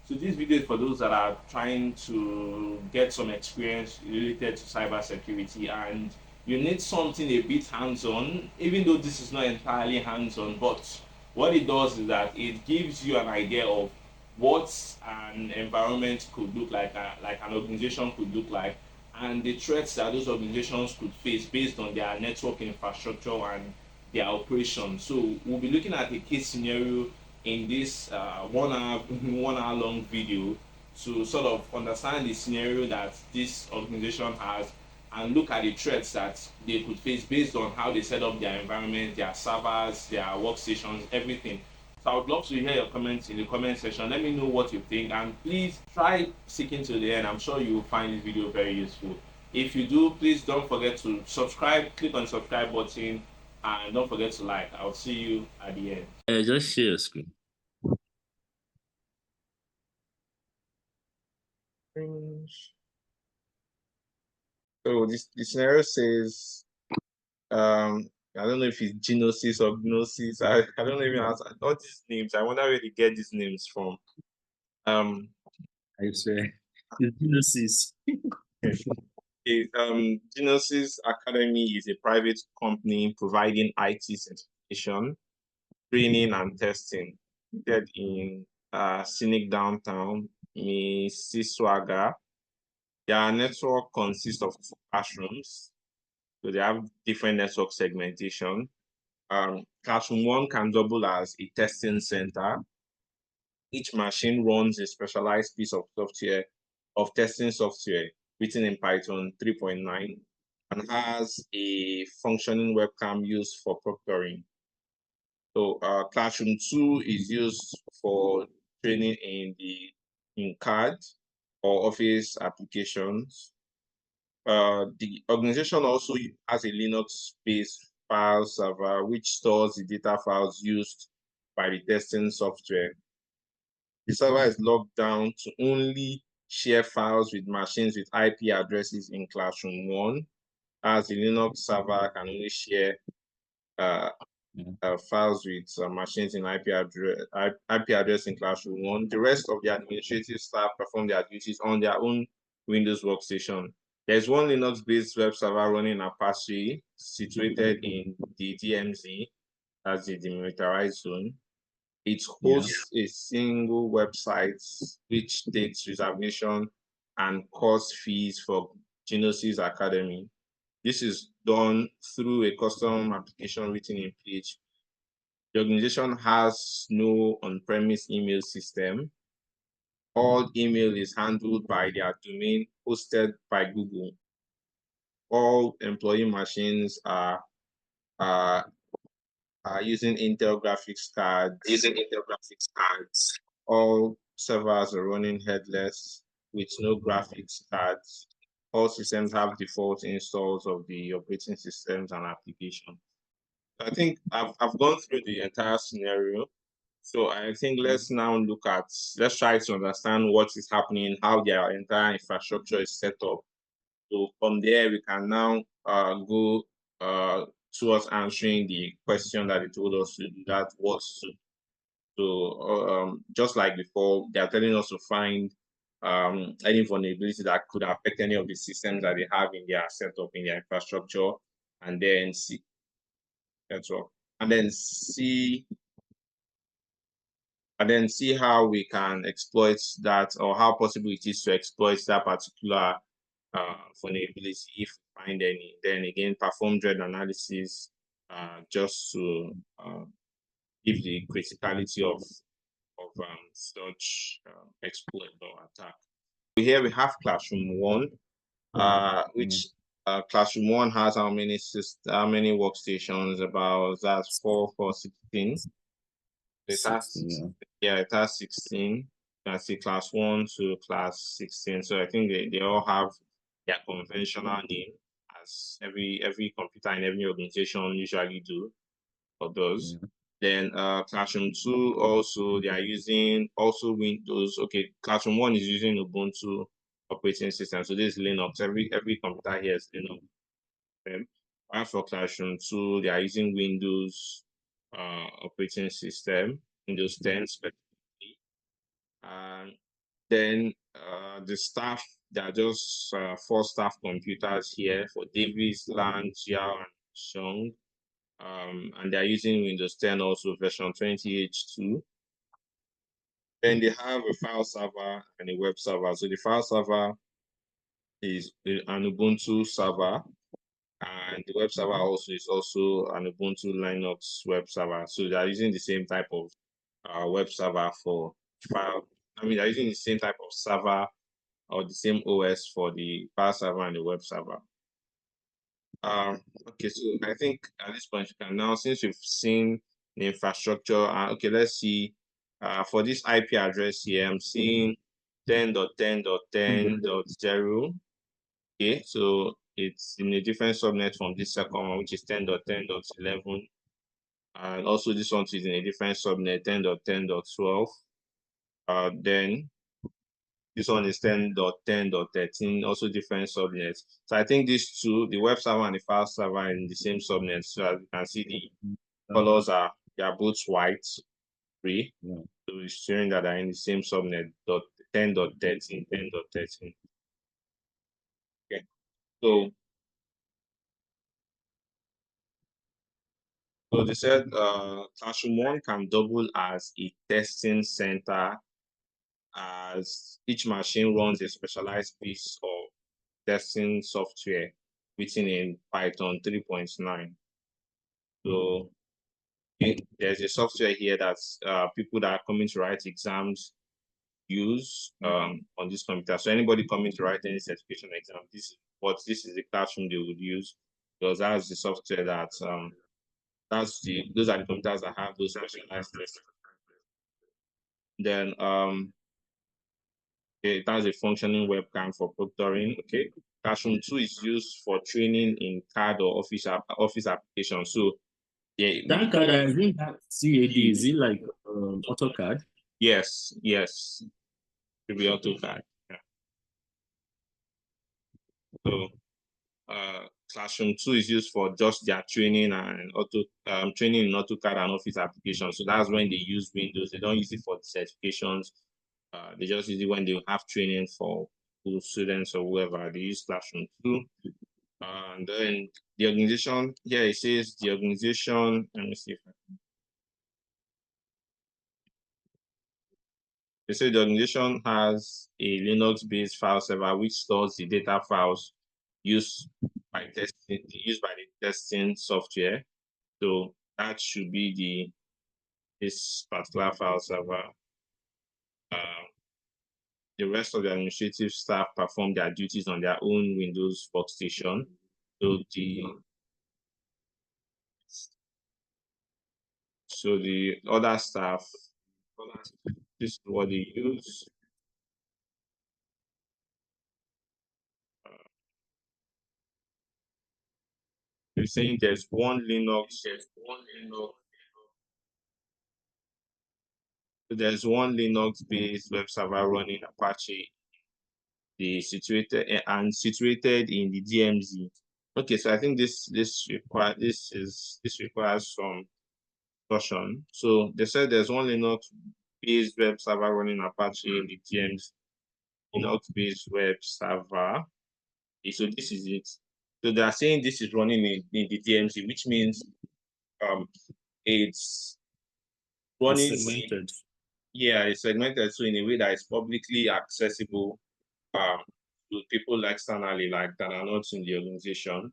So this video is for those that are trying to get some experience related to cybersecurity, and you need something a bit hands-on, even though this is not entirely hands-on. But what it does is that it gives you an idea of what an environment could look like an organization could look like, and the threats that those organizations could face based on their network infrastructure and their operations. So we'll be looking at a case scenario in this 1 hour 1 hour long video to sort of understand the scenario that this organization has and look at the threats that they could face based on how they set up their environment, their servers, their workstations, everything. So I would love to hear your comments in the comment section. Let me know what you think, and please try sticking to the end. I'm sure you will find this video very useful. If you do, please don't forget to subscribe. Click on the subscribe button, and don't forget to like. I'll see you at the end. Just share your screen. So the scenario says, I don't know if it's Gnosis or Gnosis. I don't even know all these names. I wonder where they get these names from. I swear. It's Gnosis. Gnosis Academy is a private company providing IT certification, training, and testing. Located in scenic downtown Mississauga. Their network consists of 2 classrooms, so they have different network segmentation. Classroom 1 can double as a testing center. Each machine runs a specialized piece of testing software written in Python 3.9 and has a functioning webcam used for proctoring. So classroom 2 is used for training in CAD or Office applications. The organization also has a Linux-based file server which stores the data files used by the testing software. The server is locked down to only share files with machines with IP addresses in classroom 1, as the Linux server can only share files with machines in IP address in classroom 1. The rest of the administrative staff perform their duties on their own Windows workstation. There's one Linux-based web server running Apache situated in the DMZ, as the demilitarized zone. It hosts a single website which takes reservation and course fees for Gnosis Academy. This is done through a custom application written in PHP. The organization has no on-premise email system. All email is handled by their domain hosted by Google. All employee machines are using Intel graphics cards. All servers are running headless with no graphics cards. All systems have default installs of the operating systems and applications. I think I've gone through the entire scenario. So I think let's try to understand what is happening, how their entire infrastructure is set up. So from there, we can now go towards answering the question that they told us to do, that was to. So just like before, they are telling us to find any vulnerability that could affect any of the systems that they have in their setup, in their infrastructure, and then see how we can exploit that, or how possible it is to exploit that particular vulnerability if we find any. Then again, perform threat analysis just to give the criticality of such exploit or attack. Here we have classroom 1, which classroom 1 has how many workstations? About that's 4 for 16. It has 16. You can see class 1 to class 16. So I think they all have their conventional name, as every computer in every organization usually do or does. Then classroom 2 also, they are using also Windows. Okay, classroom 1 is using Ubuntu operating system. So this is Linux. Every computer here is Linux. And for classroom 2, they are using Windows operating system, Windows 10 specifically. Then the staff, there are just 4 staff computers here for Davis, Lang, Jiao, and Xiong. And they're using Windows 10 also, version 20H2. Then they have a file server and a web server. So the file server is an Ubuntu server, and the web server also is also an Ubuntu Linux web server. So they are using the same type of web server for file. They're using the same type of server or the same OS for the file server and the web server. Okay, so I think at this point you can now, since we've seen the infrastructure, okay, let's see. For this IP address here, I'm seeing 10.10.10.0. Okay, so it's in a different subnet from this second one, which is 10.10.11. And also this one is in a different subnet, 10.10.12. Then this one is 10.10.13, also different subnets. So I think these two, the web server and the file server, are in the same subnet. So as you can see, the colors they are both white, gray. Yeah. So it's showing that they're in the same subnet, 10.13, 10.13. Okay. So they said Classroom 1 can double as a testing center, as each machine runs a specialized piece of testing software written in Python 3.9. So there's a software here that people that are coming to write exams use on this computer. So anybody coming to write any certification exam, this is the classroom they would use, because that's the software that those are the computers that have those specialized tests. Then it has a functioning webcam for proctoring. Okay. Classroom 2 is used for training in CAD or office applications. So yeah, That card, I think that CAD, is it like AutoCAD? yes, to be AutoCAD. Yeah. So Classroom 2 is used for just their training and training in AutoCAD and office applications. So that's when they use Windows. They don't use it for certifications. They just use it when they have training for students or whoever. They use Classroom 2. And then the organization, yeah, it says the organization, let me see if I can. They say the organization has a Linux-based file server which stores the data files used by the testing software. So that should be this particular file server. The rest of the administrative staff perform their duties on their own Windows workstation. So the other staff, this is what they use. They're saying there's one Linux. So there's one Linux-based web server running Apache, situated in the DMZ. Okay, so I think this requires some discussion. So they said there's one Linux-based web server running Apache in the DMZ. Linux-based web server. Okay, so this is it. So they are saying this is running in the DMZ, which means it's running Segmented. it's segmented, so in a way that is publicly accessible to people externally, like that are not in the organization.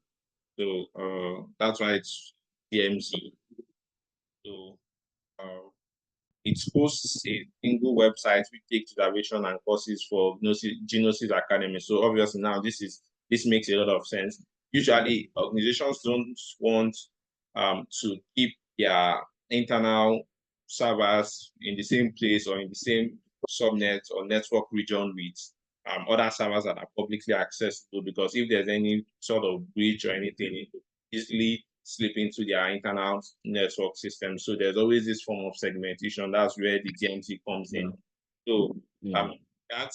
So that's why it's DMZ. So it hosts a single website which takes derivation and courses for Gnosis Academy. So obviously now this makes a lot of sense. Usually organizations don't want to keep their internal servers in the same place or in the same subnet or network region with other servers that are publicly accessible, because if there's any sort of breach or anything, it could easily slip into their internal network system. So there's always this form of segmentation. That's where the DMZ comes in. So that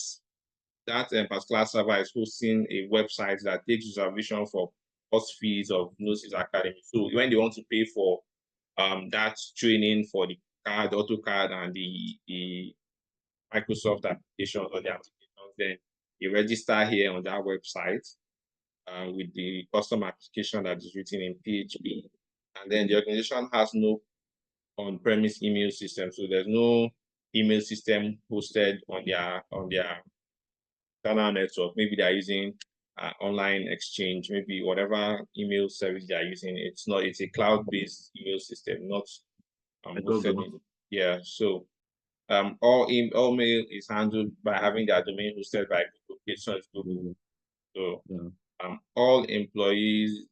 particular server is hosting a website that takes reservation for course fees of Gnosis Academy. So when they want to pay for that training for the CAD, AutoCAD, and the Microsoft applications or the applications, then you register here on that website with the custom application that is written in PHP. And then the organization has no on-premise email system, so there's no email system hosted on their external network. Maybe they're using online exchange, maybe whatever email service they are using. It's a cloud-based email system, not hosted in. Yeah. So all mail is handled by having their domain hosted by Google. So it's Google. So all employees'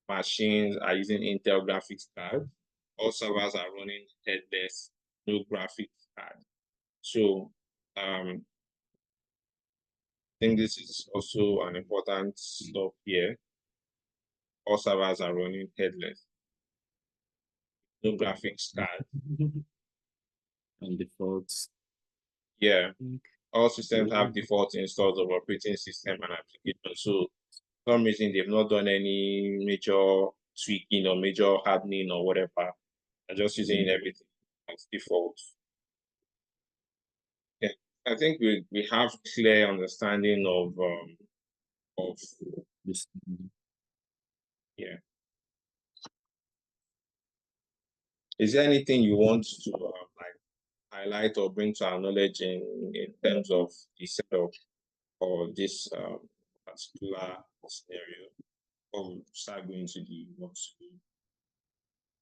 machines are using Intel graphics card. All servers are running headless, no graphics card. So I think this is also an important stop here. All servers are running headless, no graphics card. And defaults. Yeah, all systems have default installs of operating system and application. So for some reason they've not done any major tweaking or major hardening or whatever. They're just using everything as default. Yeah, I think we have clear understanding of This. yeah. Is there anything you want to like highlight or bring to our knowledge in terms of the setup or this particular scenario? Or start going to the what to do?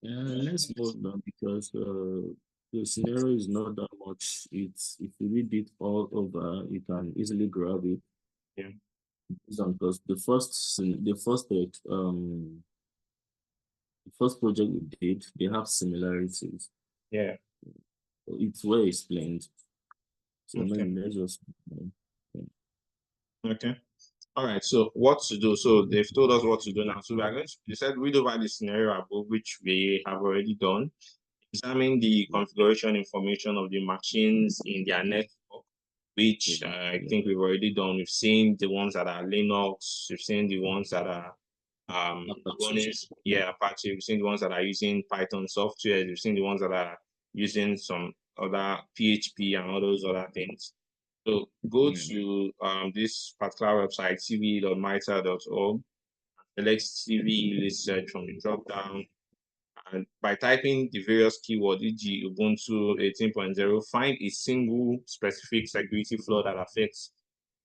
Let's move on because the scenario is not that much. It's if you read it all over, you can easily grab it. Yeah. Because the first project we did, they have similarities. Yeah. It's well explained. So Okay. let's just Okay. All right. So what to do? So they've told us what to do now. So we are going to, they said read over the scenario above, which we have already done. Examine the configuration information of the machines in their network, which I think we've already done. We've seen the ones that are Linux. We've seen the ones that are running, Apache. We've seen the ones that are using Python software. We've seen the ones that are using some other PHP and all those other things. So go to this particular website, cve.mitre.org, select CVE research from the drop down. And by typing the various keywords, e.g. Ubuntu 18.0, find a single specific security flaw that affects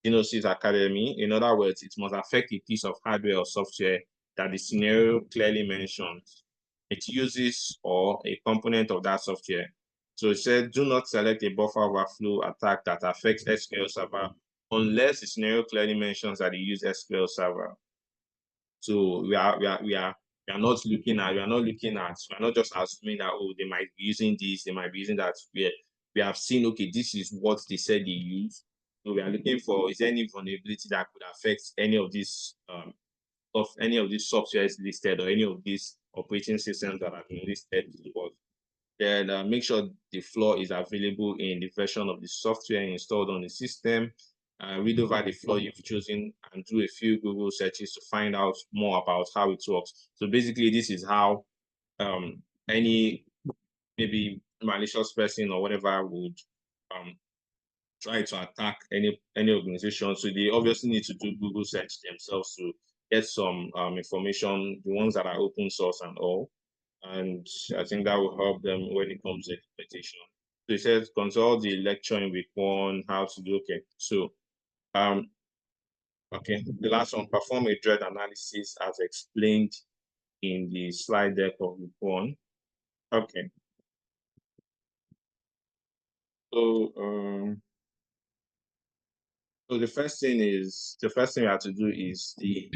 Gnosis Academy. In other words, it must affect a piece of hardware or software that the scenario clearly mentions. It uses or a component of that software. So it said, do not select a buffer overflow attack that affects SQL Server unless the scenario clearly mentions that it uses SQL Server. So we are not just assuming that, oh, they might be using this, they might be using that. We have seen, okay, this is what they said they use. So we are looking for, is there any vulnerability that could affect any of these softwares listed or any of these operating systems that have been listed. Then make sure the flaw is available in the version of the software installed on the system. Read over the flaw you've chosen and do a few Google searches to find out more about how it works. So basically, this is how any maybe malicious person or whatever would try to attack any organization. So they obviously need to do Google search themselves to get some information, the ones that are open source and all. And I think that will help them when it comes to exploitation. So it says consult the lecture in week 1, how to do. Okay. So okay, the last one, perform a threat analysis as explained in the slide deck of week 1. Okay. So so the first thing we have to do is the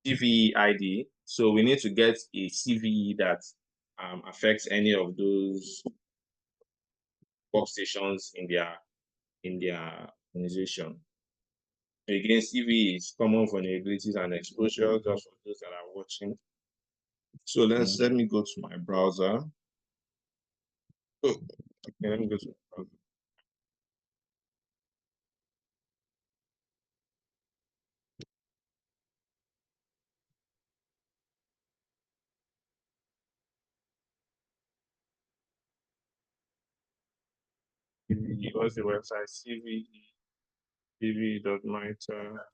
CVE ID. So we need to get a CVE that affects any of those workstations in their organization. Again, CVE is common vulnerabilities and exposure, just for those that are watching. So let me go to my browser. Oh, okay, let me go to my browser. CVE, what's the website? CVE, CV.miter.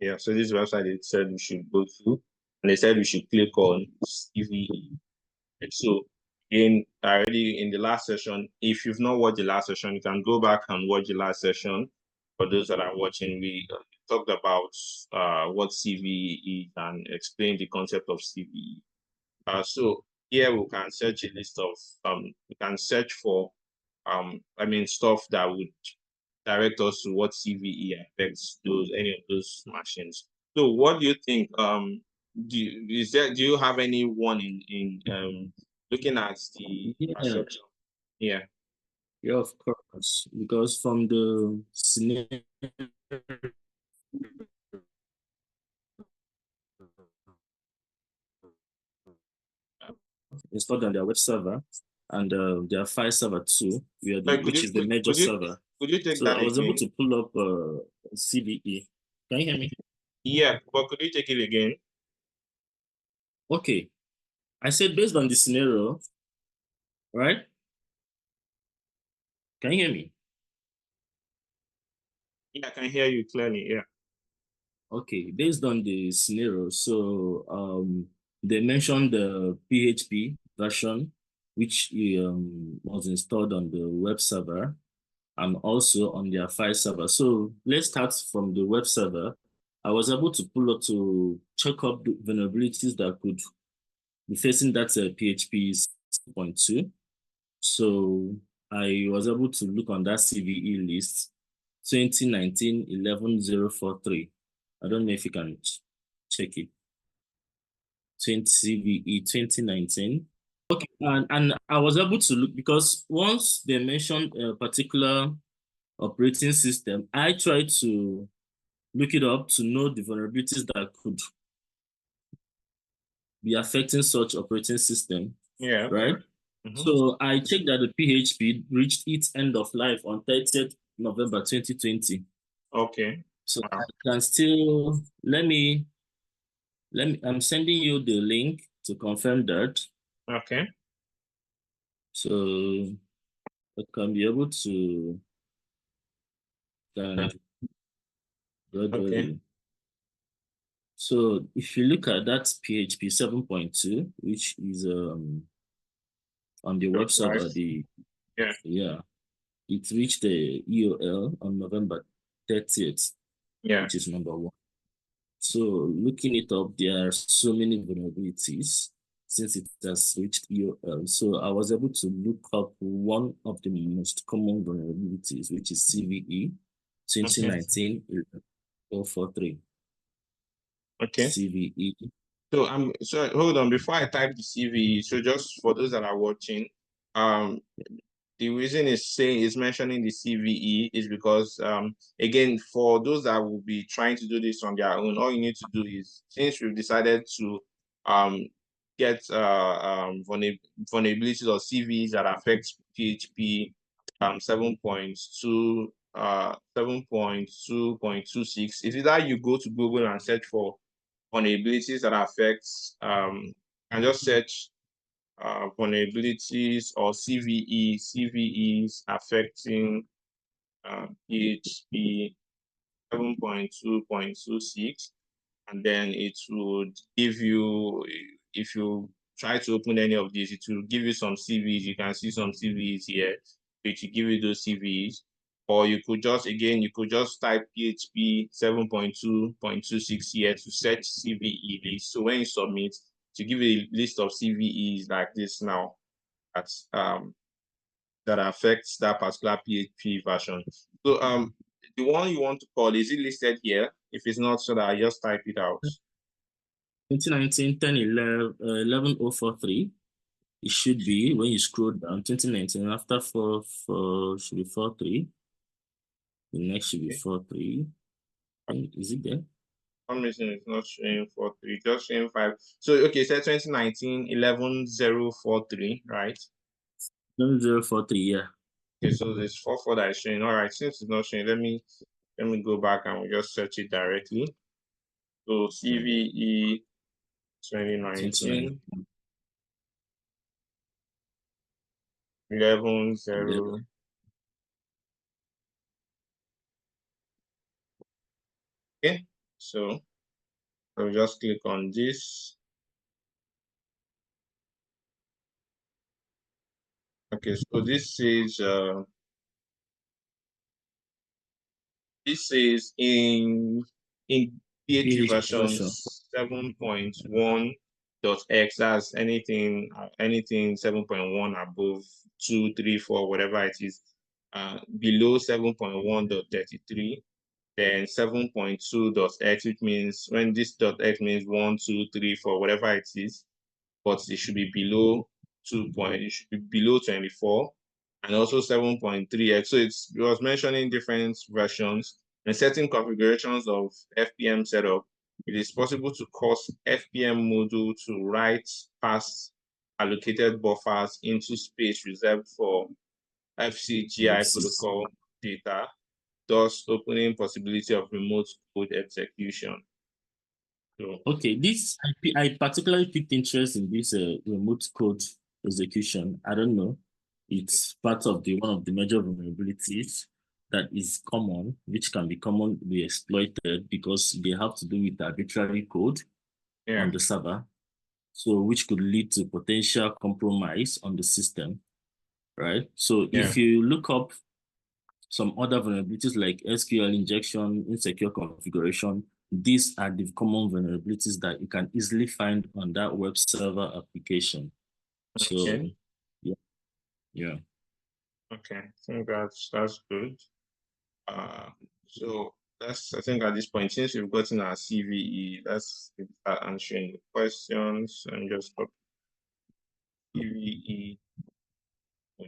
Yeah, so this website they said we should go to, and they said we should click on CVE. And so again, already in the last session, if you've not watched the last session, you can go back and watch the last session. For those that are watching, we talked about what CVE is and explained the concept of CVE. So here we can search a list of we can search for stuff that would direct us to what CVE affects any of those machines. So what do you think? Do you have anyone in looking at the Yeah, perception? Yeah. yeah, of course. Because from the scenario installed on their web server and their file server too, which is the major server. Could you take So that I was able again? to pull up CVE. Can you hear me? Yeah, but could you take it again? Okay. I said based on the scenario, right? Can you hear me? Yeah, I can hear you clearly. Yeah. Okay, based on the scenario, so they mentioned the PHP version, which was installed on the web server and also on their file server. So let's start from the web server. I was able to pull up to check up the vulnerabilities that could be facing that PHP 6.2. So I was able to look on that CVE list, 2019 11043. I don't know if you can check it. 20 CVE 2019. Okay, and I was able to look because once they mentioned a particular operating system, I tried to look it up to know the vulnerabilities that could be affecting such operating system, Yeah. right? Mm-hmm. So I checked that the PHP reached its end of life on 30th November 2020. Okay. So Wow. I can still I'm sending you the link to confirm that. Okay. So I can be able to Okay. gradually. So if you look at that PHP 7.2, which is on the web server, Yeah. it reached the EOL on November 30th, Yeah. which is number one. So looking it up, there are so many vulnerabilities since it has reached EOL. So I was able to look up one of the most common vulnerabilities, which is CVE 2019 043. Okay. CVE. So hold on before I type the CV. So just for those that are watching, the reason is mentioning the CVE is because again, for those that will be trying to do this on their own, all you need to do is, since we've decided to get vulnerabilities or CVEs that affect PHP 7.2 7.2.26, it's either you go to Google and search for vulnerabilities that affect and just search vulnerabilities or CVEs affecting PHP 7.2.26, and then it would give you, if you try to open any of these, it will give you some CVs. You can see some CVs here, which will give you those CVs. Or you could just type PHP 7.2.26 here to search CVE list. So when you submit, to give you a list of CVEs like this now, that affects that particular PHP version. So the one you want to call, is it listed here? If it's not, so that I just type it out. 2019 11043. It should be when you scroll down 2019 after 4 should be 43. The next should be 43. Is it there? For some reason it's not showing 43, just showing 5. So okay, so 2019 11043, right? 043, yeah. Okay, so there's 44 that is showing. All right, since it's not showing, let me go back and we'll just search it directly. So CVE 2019 11.0. Okay, so I'll just click on this. Okay, so this is in PHP version 7.1.x. That's anything 7.1 above 2, 3, 4, whatever it is. Below 7.1.33, then 7.2.x, which means when this .x means 1, 2, 3, 4, whatever it is, but it should be below 2 point, it should be below 24, and also 7.3x. So it was mentioning different versions and certain configurations of FPM setup. It is possible to cause FPM module to write past allocated buffers into space reserved for FCGI protocol data, thus opening possibility of remote code execution. So, Okay, I particularly picked interest in this remote code execution. I don't know. It's part of one of the major vulnerabilities that is common, which can be commonly exploited because they have to do with arbitrary code yeah. on the server. So which could lead to potential compromise on the system, right? So Yeah. if you look up some other vulnerabilities like SQL injection, insecure configuration, these are the common vulnerabilities that you can easily find on that web server application. So, Okay. yeah. Okay, I think that's good. So I think at this point, since we've gotten our CVE, let's start answering the questions and just copy CVE.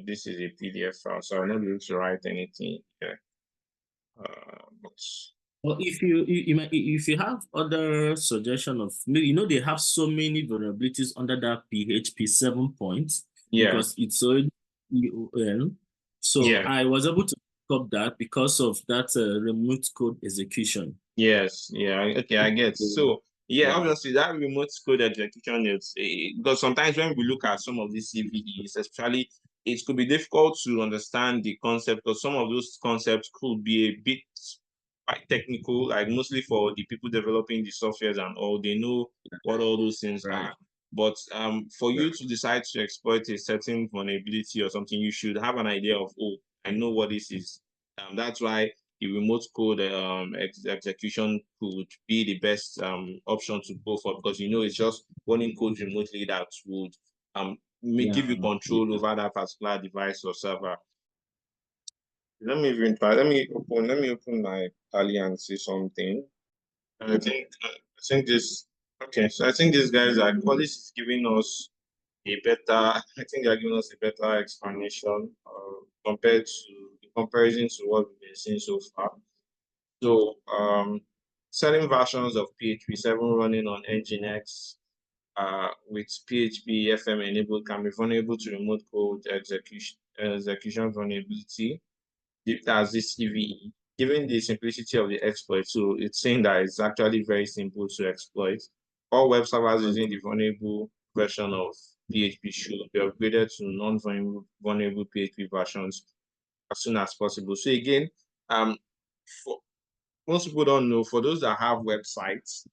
This is a PDF file, so I'm not able to write anything here. But Well, if if you have other suggestion of maybe they have so many vulnerabilities under that PHP 7 points yeah, because it's already EOL. So yeah. I was able to pick up that because of that remote code execution. Yes, yeah, okay, I get. So, yeah, obviously that remote code execution is because sometimes when we look at some of these CVEs, especially, it could be difficult to understand the concept because some of those concepts could be a bit quite technical, like mostly for the people developing the softwares and all, they know what all those things are. But for you to decide to exploit a certain vulnerability or something, you should have an idea of, oh, I know what this is. That's why the remote code execution could be the best option to go for because it's just running code remotely that would give you control over that particular device or server. Let me open my Tally and see something. I think this okay. So I think these guys are Qualys is giving us a better. I think they're giving us a better explanation compared to the comparison to what we've been seeing so far. So certain versions of PHP 7 running on Nginx with PHP FM enabled can be vulnerable to remote code execution vulnerability as this CVE. Given the simplicity of the exploit, so it's saying that it's actually very simple to exploit. All web servers using the vulnerable version of PHP should be upgraded to non-vulnerable PHP versions as soon as possible. So again, for most people don't know, for those that have websites,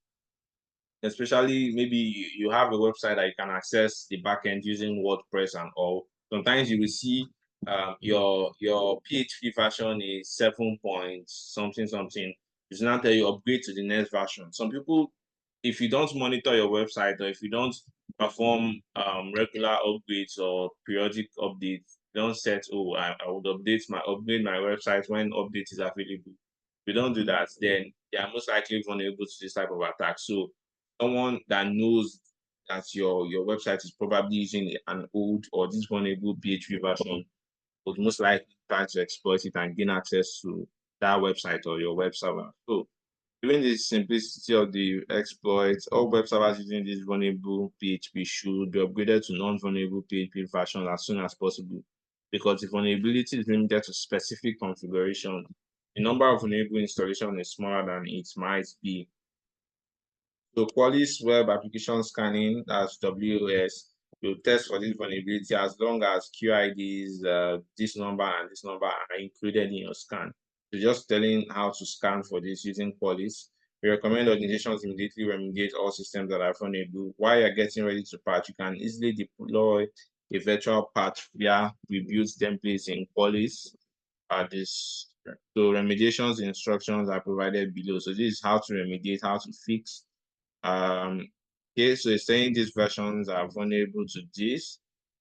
especially maybe you have a website that you can access the backend using WordPress and all. Sometimes you will see your PHP version is 7 point something something. It's not tell you upgrade to the next version. Some people, if you don't monitor your website or if you don't perform regular upgrades or periodic updates, don't set, oh, I would upgrade my website when update is available. If you don't do that, then they are most likely vulnerable to this type of attack. So someone that knows that your website is probably using an old or this vulnerable PHP version would most likely try to exploit it and gain access to that website or your web server. So given the simplicity of the exploit, all web servers using this vulnerable PHP should be upgraded to non-vulnerable PHP version as soon as possible because the vulnerability is limited to specific configuration. The number of vulnerable installation is smaller than it might be. So Qualys Web Application Scanning, as WOS, you test for this vulnerability as long as QIDs, this number and this number are included in your scan. So just telling how to scan for this using Qualys. We recommend organizations immediately remediate all systems that are vulnerable. While you're getting ready to patch, you can easily deploy a virtual patch via rebuild templates in Qualys. So remediations instructions are provided below. So this is how to remediate, how to fix. Okay, so it's saying these versions are vulnerable to this.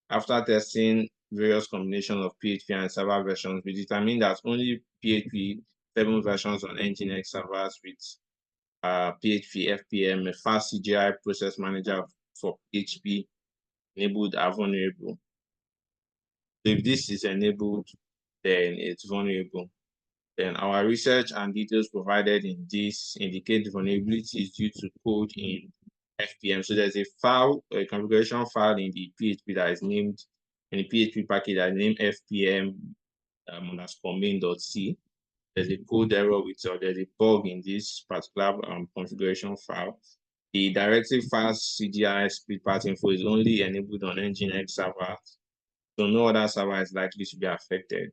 After testing various combinations of PHP and server versions, we determined that only PHP 7 versions on Nginx servers with PHP FPM, a fast CGI process manager for PHP enabled are vulnerable. So if this is enabled, then it's vulnerable. Then our research and details provided in this indicate the vulnerability is due to code in FPM. So there's a file, a configuration file in the PHP that is named, in the PHP package that is named FPM underscore main.c. There's a code error or there's a bug in this particular configuration file. The directive fast CGI split path info is only enabled on Nginx server, so no other server is likely to be affected.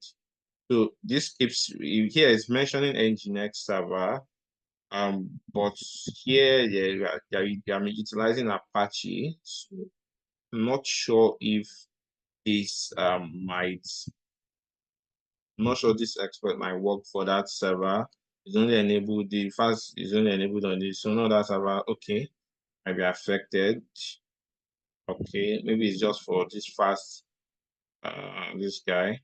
So this keeps here is mentioning Nginx server, but here I'm utilizing Apache. So I'm not sure if this I'm not sure this exploit might work for that server. It's only enabled, the fast is only enabled on this, so no that server, okay, might be affected. Okay, maybe it's just for this fast, this guy.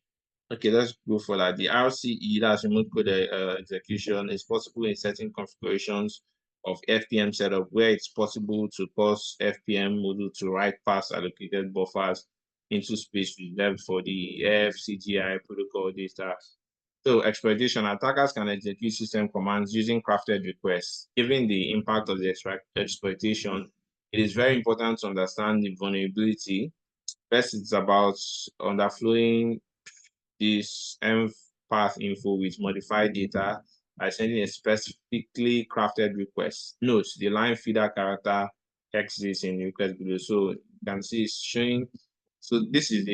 Okay, let's go for that. The RCE, that's remote code execution, is possible in certain configurations of FPM setup where it's possible to cause FPM module to write past allocated buffers into space reserved for the FCGI protocol data. So exploitation, attackers can execute system commands using crafted requests. Given the impact of the exploitation, it is very important to understand the vulnerability. First, it's about underflowing this env path info with modified data by sending a specifically crafted request. Note the line feeder character exists in request below. So you can see it's showing. So this is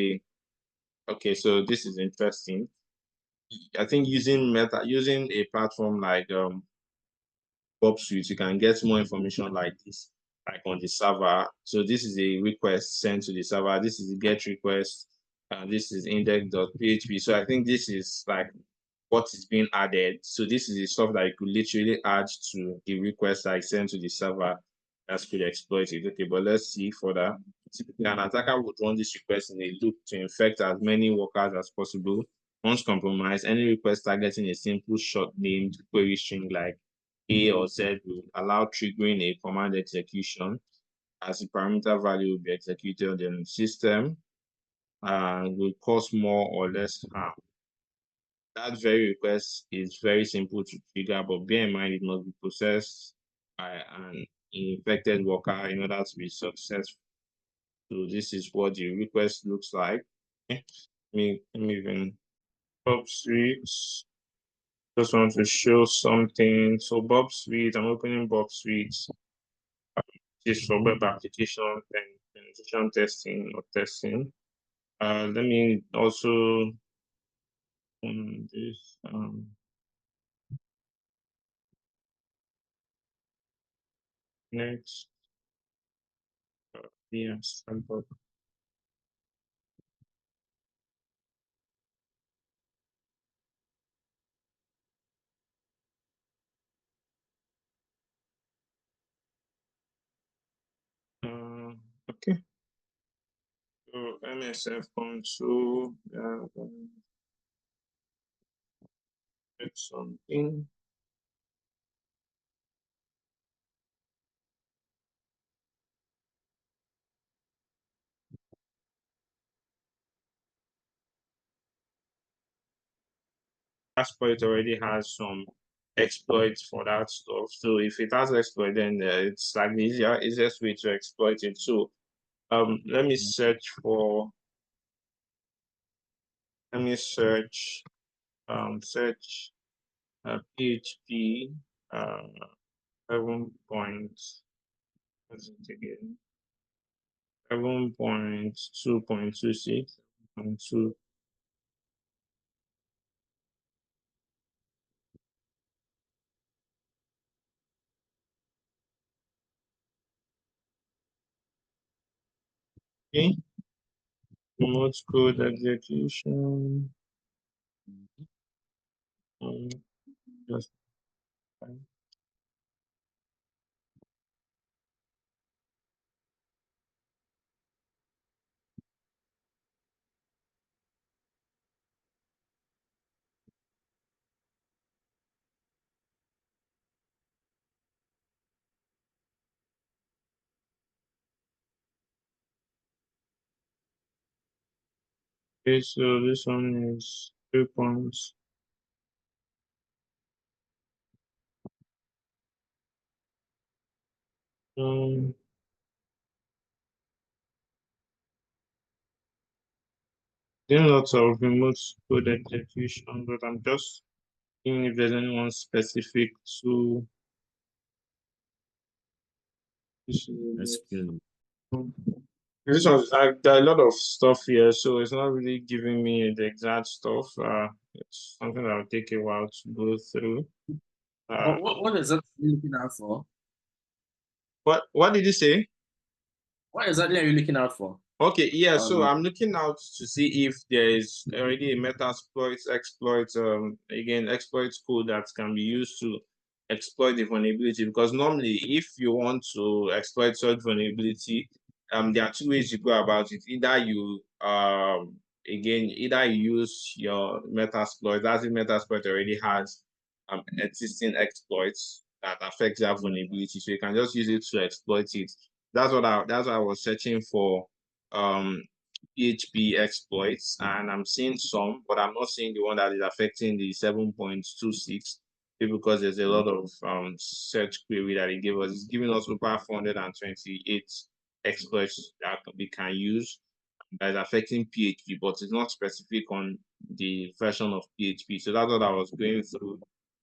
so this is interesting. I think using a platform like Bob Suite, you can get more information like this, like on the server. So this is a request sent to the server. This is the get request. This is index.php. So I think this is like what is being added. So this is the stuff that you could literally add to the request I sent to the server that could exploit it. Okay, but let's see further. Typically, an attacker would run this request in a loop to infect as many workers as possible. Once compromised, any request targeting a simple short-named query string like A or Z will allow triggering a command execution as the parameter value will be executed on the system and will cause more or less harm. That very request is very simple to trigger, but bear in mind it must be processed by an infected worker in order to be successful. So this is what the request looks like. Okay. Let me even Bob Suite. Just want to show something. So Bob Suite, I'm opening Bob Suite. This is for web application and penetration testing or testing. Let me also this next. Yes, okay. So MSF console, it's something. Exploit already has some exploits for that stuff. So if it has exploit, then it's like the easiest way to exploit it. So let me search for PHP 7 point, what's it again? 7.2.26 and 2. Okay. Remote code execution. Just okay, so this one is 2 points. Doing lots of remote code execution, but I'm just seeing if there's anyone specific to this. SQL. This one, there are a lot of stuff here, so it's not really giving me the exact stuff. It's something that will take a while to go through. What exactly are you looking out for? What did you say? What exactly are you looking out for? Okay, yeah, so I'm looking out to see if there is already a metasploit exploit, again, exploit code that can be used to exploit the vulnerability. Because normally, if you want to exploit such vulnerability, there are two ways you go about it. Either you, either you use your metasploit, as if metasploit already has existing exploits that affect that vulnerability, so you can just use it to exploit it. That's what I was searching for. PHP exploits, and I'm seeing some, but I'm not seeing the one that is affecting the 7.26 because there's a lot of search query that it gave us. It's giving us over 428 exploits that we can use that is affecting PHP, but it's not specific on the version of PHP. So that's what I was going through.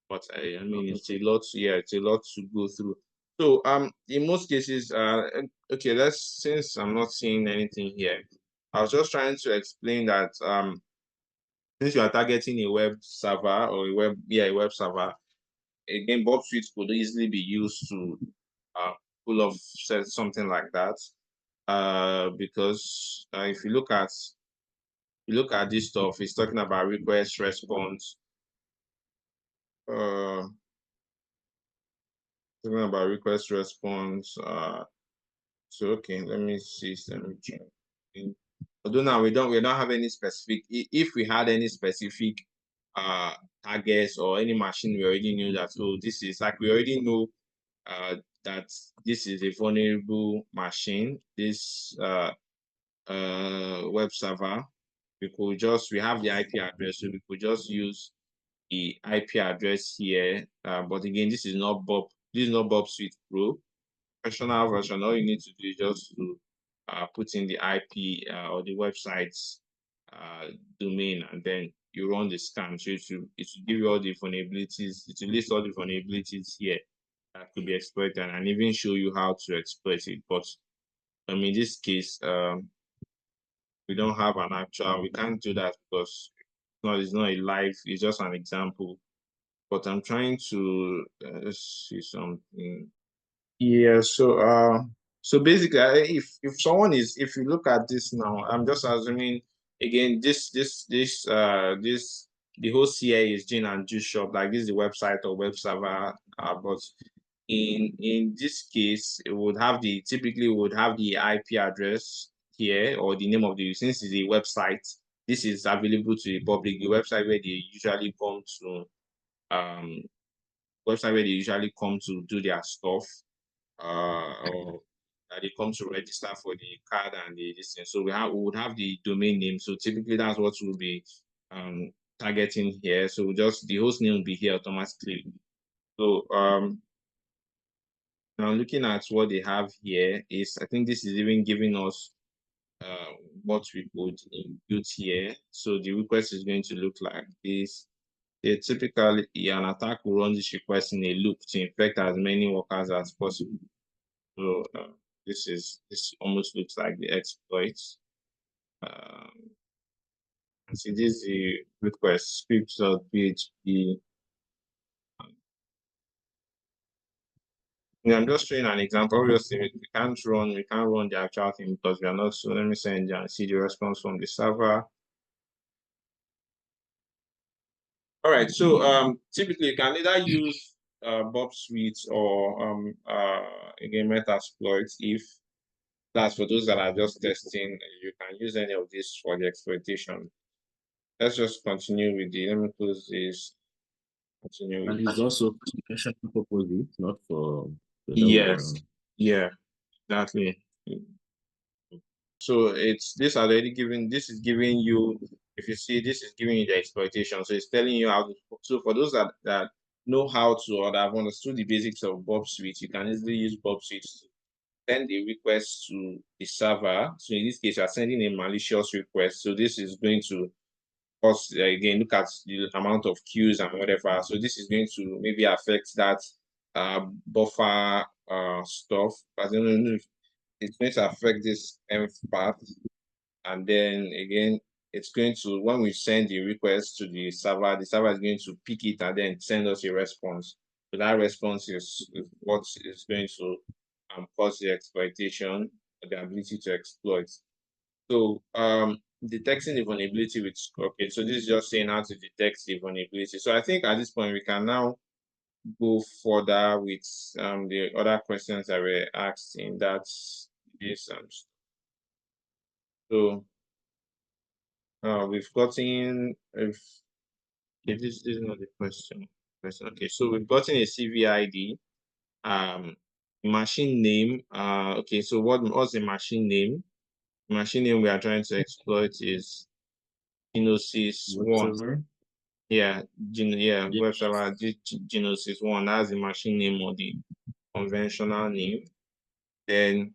But I mean, it's a lot. Yeah, it's a lot to go through. So in most cases, okay, since I'm not seeing anything here, I was just trying to explain that since you are targeting a web server or a web server, again, Bob Suite could easily be used to pull off something like that. Because if you look at this stuff, it's talking about request response. Talking about request response. So okay, let me see. Let me check. Although now we don't have any specific. If we had any specific targets or any machine, we already knew that. So this is like we already know that this is a vulnerable machine. This web server. We have the IP address, so we could just use the IP address here. But again, this is not Bob Suite Pro. Professional version, all you need to do is just to put in the IP or the website's domain, and then you run the scan. So it will give you all the vulnerabilities. It will list all the vulnerabilities here that could be exploited, and even show you how to exploit it. But in this case, we don't have an actual. We can't do that because it's not a live. It's just an example. But I'm trying to see something. Yeah, so basically, if you look at this now, I'm just assuming again, the whole CA is Gin and Juice Shop, like this is the website or web server, but in this case, typically would have the IP address here or the name of since it's a website, this is available to the public, the website where they usually come to do their stuff. Or that they come to register for the card and this thing. So we would have the domain name. So typically that's what we'll be targeting here. So just the host name will be here automatically. So now looking at what they have here is, I think this is even giving us what we could input here. So the request is going to look like this. Typically, an attack will run this request in a loop to infect as many workers as possible. So this almost looks like the exploits. And see, this is the request scripts.php. I'm just showing an example. Obviously, we can't run the actual thing because we are not. So let me send and see the response from the server. All right. So typically you can either use Bob Suite or again Metasploit. If that's for those that are just testing, you can use any of this for the exploitation. Let's just continue with the. Let me close this. Continue with And it's also for educational purposes, not for the other way yes. around. Yeah. Exactly. So it's this already giving. This is giving you. If you see, this is giving you the exploitation. So it's telling you how to. So for those that know how to or that have understood the basics of Bob Suite, you can easily use Bob Suite to send a request to the server. So in this case, you are sending a malicious request. So this is going to cause again, look at the amount of queues and whatever. So this is going to maybe affect that buffer stuff. I don't know if it's going to affect this env path. And then again, it's going to, when we send the request to the server is going to pick it and then send us a response. So that response is what is going to cause the exploitation, the ability to exploit. So detecting the vulnerability with, okay, so this is just saying how to detect the vulnerability. So I think at this point we can now go further with the other questions that were asked in that this so we've gotten if this is not the question. Okay, so we've gotten a CVID, machine name. Okay, so what's the machine name? The machine name we are trying to exploit is Gnosis 1. Whatever. Yeah, Yes. web server Gnosis 1. That's the machine name or the conventional name. Then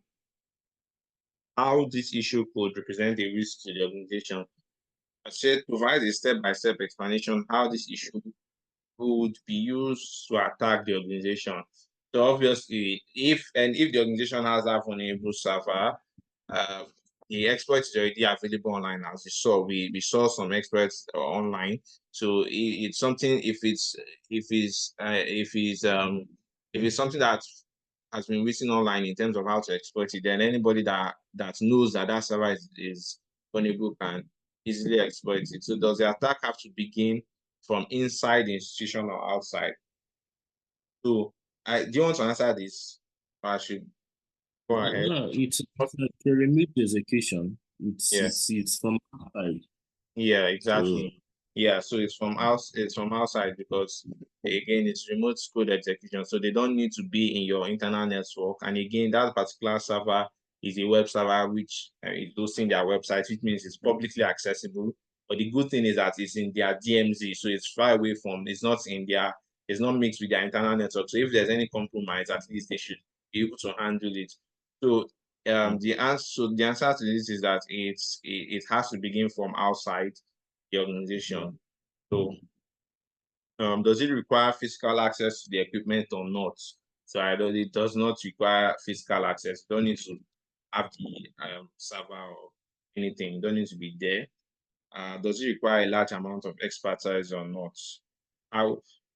how this issue could represent a risk to the organization. I said provide a step-by-step explanation how this issue would be used to attack the organization. So obviously, if the organization has that vulnerable server, the exploits is already available online. As you saw, we saw some exploits online. So it's something. If it's something that has been written online in terms of how to exploit it, then anybody that knows that server is vulnerable can easily exploit it. So does the attack have to begin from inside the institution or outside? So do you want to answer this? Or I should go ahead. No, it's a remote execution. Yeah. It's from outside. Yeah, So exactly. Yeah, so it's from outside because again it's remote code execution. So they don't need to be in your internal network. And again, that particular server is a web server which is hosting their website, which means it's publicly accessible. But the good thing is that it's in their DMZ, so it's far away from, it's not mixed with their internal network. So if there's any compromise, at least they should be able to handle it. So the answer to this is that it has to begin from outside the organization. So does it require physical access to the equipment or not? So it does not require physical access. You don't need to have the server or anything. You don't need to be there. Does it require a large amount of expertise or not?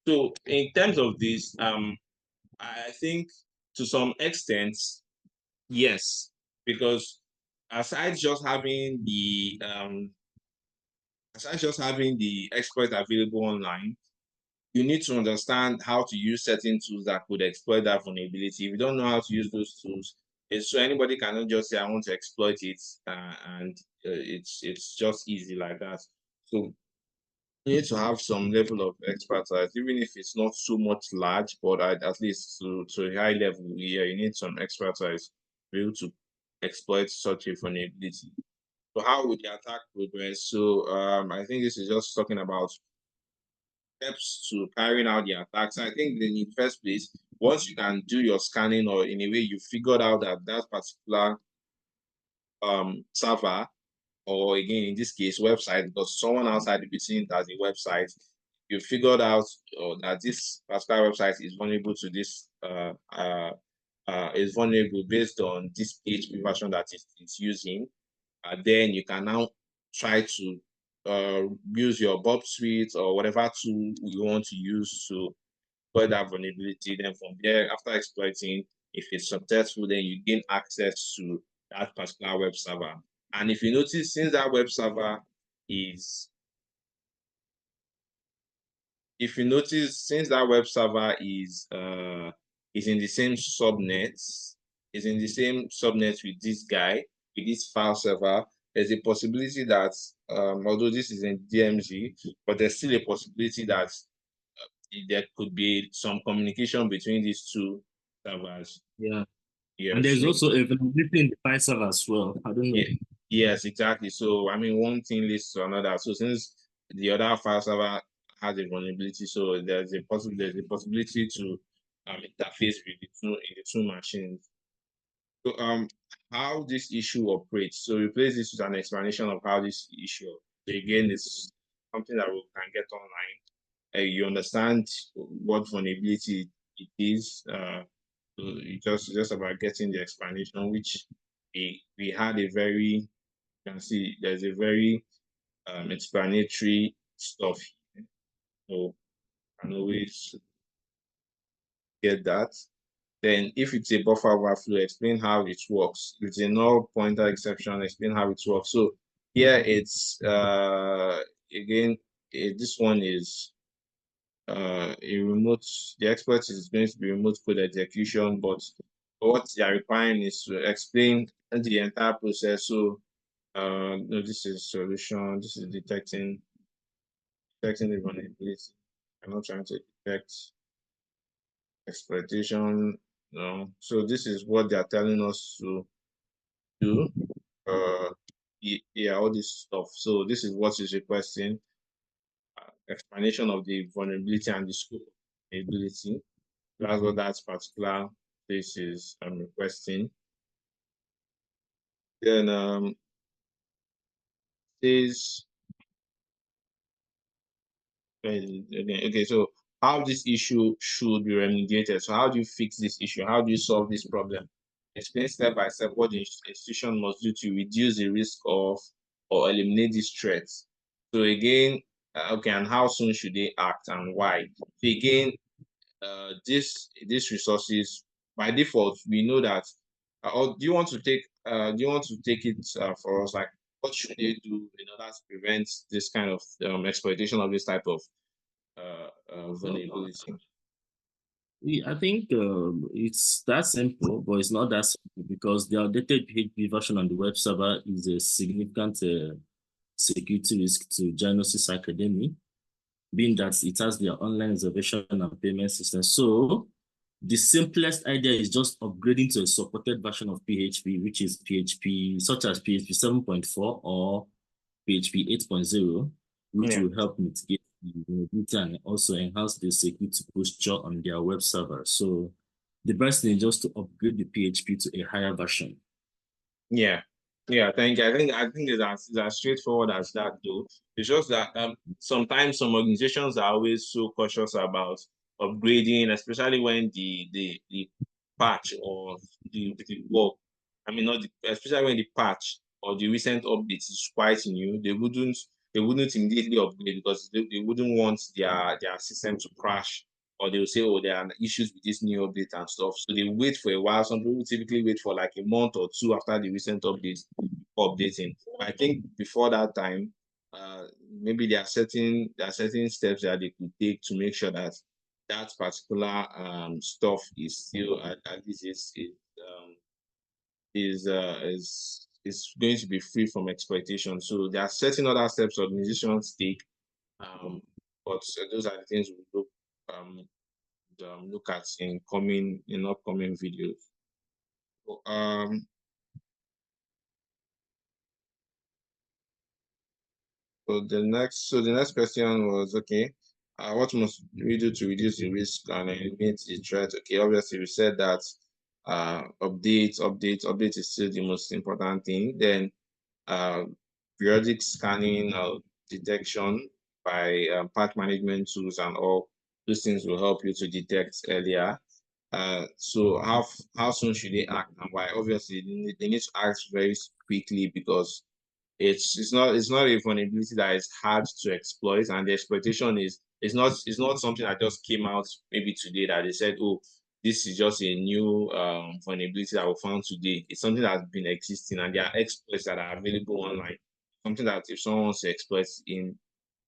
So in terms of this, I think to some extent, yes, because aside just having the exploit available online, you need to understand how to use certain tools that could exploit that vulnerability. If you don't know how to use those tools, so anybody cannot just say I want to exploit it, and it's just easy like that. So you need to have some level of expertise, even if it's not so much large, but at least to a high level. Yeah, you need some expertise to be able to exploit such a vulnerability. So how would the attack progress? So I think this is just talking about steps to carrying out the attacks. I think in the first place, once you can do your scanning or in a way you figured out that particular server, or again in this case website, because someone outside will be seeing it as a website, you figured out that this particular website is vulnerable to this is vulnerable based on this PHP version that it's using. Then you can now try to use your Bob suite or whatever tool you want to use to exploit that vulnerability. Then from there, after exploiting, if it's successful, then you gain access to that particular web server. And if you notice, since that web server is, if you notice, since that web server is in the same subnet, is in the same subnet with this guy, with this file server, there's a possibility that although this is in DMZ, but there's still a possibility that there could be some communication between these two servers. Yeah. And Yes. there's also a vulnerability in the file server as well. I don't know. Yeah. Yes, exactly. So I mean, one thing leads to another. So since the other file server has a vulnerability, so there's a possibility to interface with the two machines. So how this issue operates. So replace this with an explanation of how this issue. So again, it's something that we can get online. You understand what vulnerability it is. So it's just about getting the explanation, which we had a very, you can see there's a very explanatory stuff here. So I can always get that. Then if it's a buffer overflow, explain how it works. If it's a null pointer exception, explain how it works. So here it's again, this one is a remote, the expert is going to be remote code execution, but what they are requiring is to explain the entire process. So no, this is solution, this is detecting the vulnerability. I'm not trying to detect exploitation. No. So this is what they are telling us to do. Yeah, all this stuff. So this is what is requesting explanation of the vulnerability and the scope of vulnerability. That's what that particular place is requesting. Then says okay, so how this issue should be remediated. So how do you fix this issue? How do you solve this problem? Explain step by step what the institution must do to reduce the risk of or eliminate these threats. So again, okay, and how soon should they act and why? So again, these resources by default we know that. Or do you want to take it for us? Like, what should they do in order to prevent this kind of exploitation of this type of vulnerability? I think it's that simple, but it's not that simple because the outdated PHP version on the web server is a significant security risk to Gnosis Academy, being that it has their online reservation and payment system. So the simplest idea is just upgrading to a supported version of PHP, which is PHP, such as PHP 7.4 or PHP 8.0, which Yeah. will help mitigate the vulnerability and also enhance the security posture on their web server. So the best thing is just to upgrade the PHP to a higher version. Yeah. Yeah, thank you. I think it's as straightforward as that though. It's just that sometimes some organizations are always so cautious about upgrading, especially when the patch or the work. I mean not the, especially when the patch or the recent updates is quite new, they wouldn't immediately upgrade because they wouldn't want their system to crash, or they'll say, oh, there are issues with this new update and stuff. So they wait for a while. Some people typically wait for like a month or two after the recent updates before updating. I think before that time, maybe there are certain steps that they could take to make sure that that particular stuff is still at least is going to be free from exploitation. So there are certain other steps organizations take, but those are the things we look at in upcoming videos. So the next question was, okay, what must we do to reduce the risk and eliminate the threat? Okay, obviously we said that update is still the most important thing. Then periodic scanning or detection by patch management tools and all those things will help you to detect earlier. So how soon should they act and why? Obviously, they need to act very quickly because it's not a vulnerability that is hard to exploit, and the exploitation is it's not something that just came out maybe today that they said, oh, this is just a new vulnerability that we found today. It's something that's been existing, and there are exploits that are available online. Something that if someone wants to exploit in,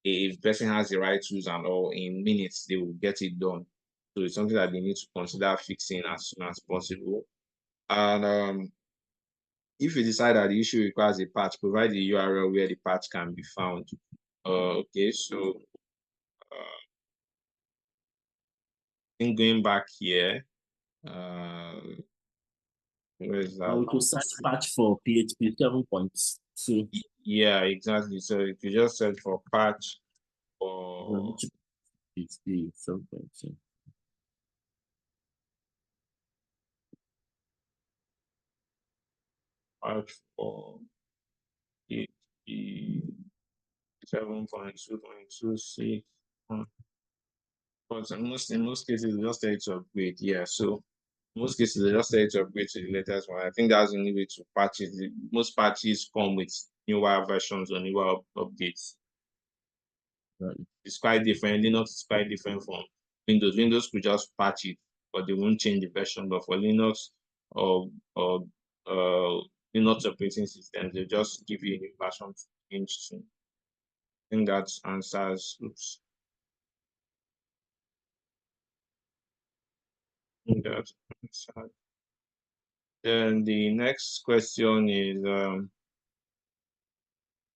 if the person has the right tools and all, in minutes they will get it done. So it's something that they need to consider fixing as soon as possible. And if you decide that the issue requires a patch, provide the URL where the patch can be found. Okay, so in going back here, where is that? We could search patch for PHP 7.2. Yeah, exactly. So if you just search for patch for PHP 7.2. patch for PHP 7.2.26. But in most cases, they just tell you to upgrade. Yeah, so in most cases, they just tell you to upgrade to the latest one. I think that's the only way to patch it. Most patches come with newer versions or newer updates. Right. It's quite different. Linux is quite different from Windows. Windows could just patch it, but they won't change the version. But for Linux or Linux operating systems, they just give you a new version to change to. I think that answers. Oops. I think that answers. Then the next question is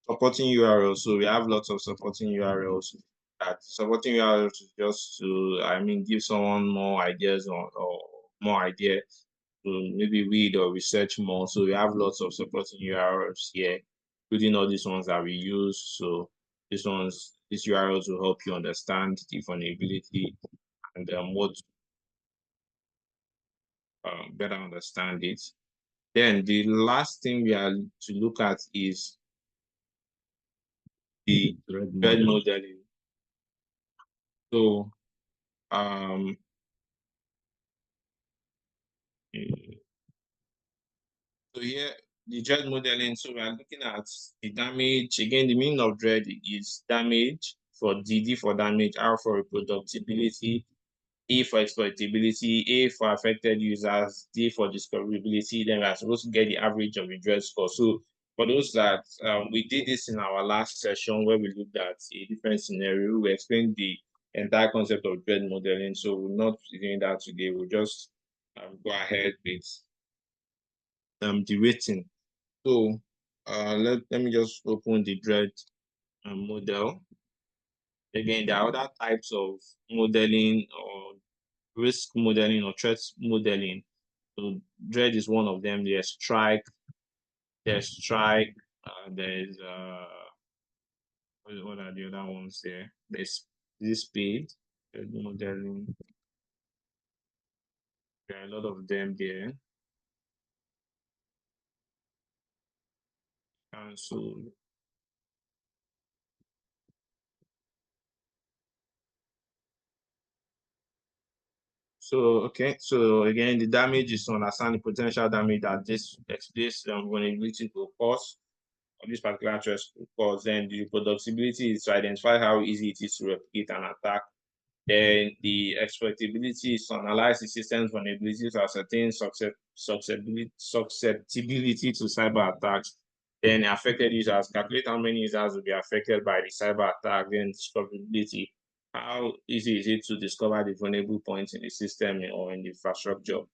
supporting URLs. So we have lots of supporting URLs. That supporting URLs is just to, I mean, give someone more ideas or more idea to maybe read or research more. So we have lots of supporting URLs here, including all these ones that we use. So these URLs will help you understand the vulnerability and what better understand it. Then the last thing we are to look at is the threat modeling. So so here the threat modeling. So we are looking at the damage. Again, the meaning of threat is damage, for D for damage, R for reproducibility, E for exploitability, A for affected users, D for discoverability. Then we are supposed to get the average of the threat score. So for those that we did this in our last session where we looked at a different scenario, we explained the entire concept of threat modeling. So we'll not be doing that today. We'll just go ahead with the rating. So let me just open the threat model. Again, there are other types of modeling or risk modeling or threat modeling. So threat is one of them. There's strike, there's what are the other ones there? There's this speed modeling. There are a lot of them there. And okay, so again, the damage is to understand the potential damage that this vulnerability will cause, or this particular threat will cause. Then the reproducibility is to identify how easy it is to replicate an attack. Then the exploitability is to analyze the system's vulnerabilities to ascertain susceptibility to cyber attacks. Then affected users, calculate how many users will be affected by the cyber attack. Then discoverability, how easy is it to discover the vulnerable points in the system or in the infrastructure.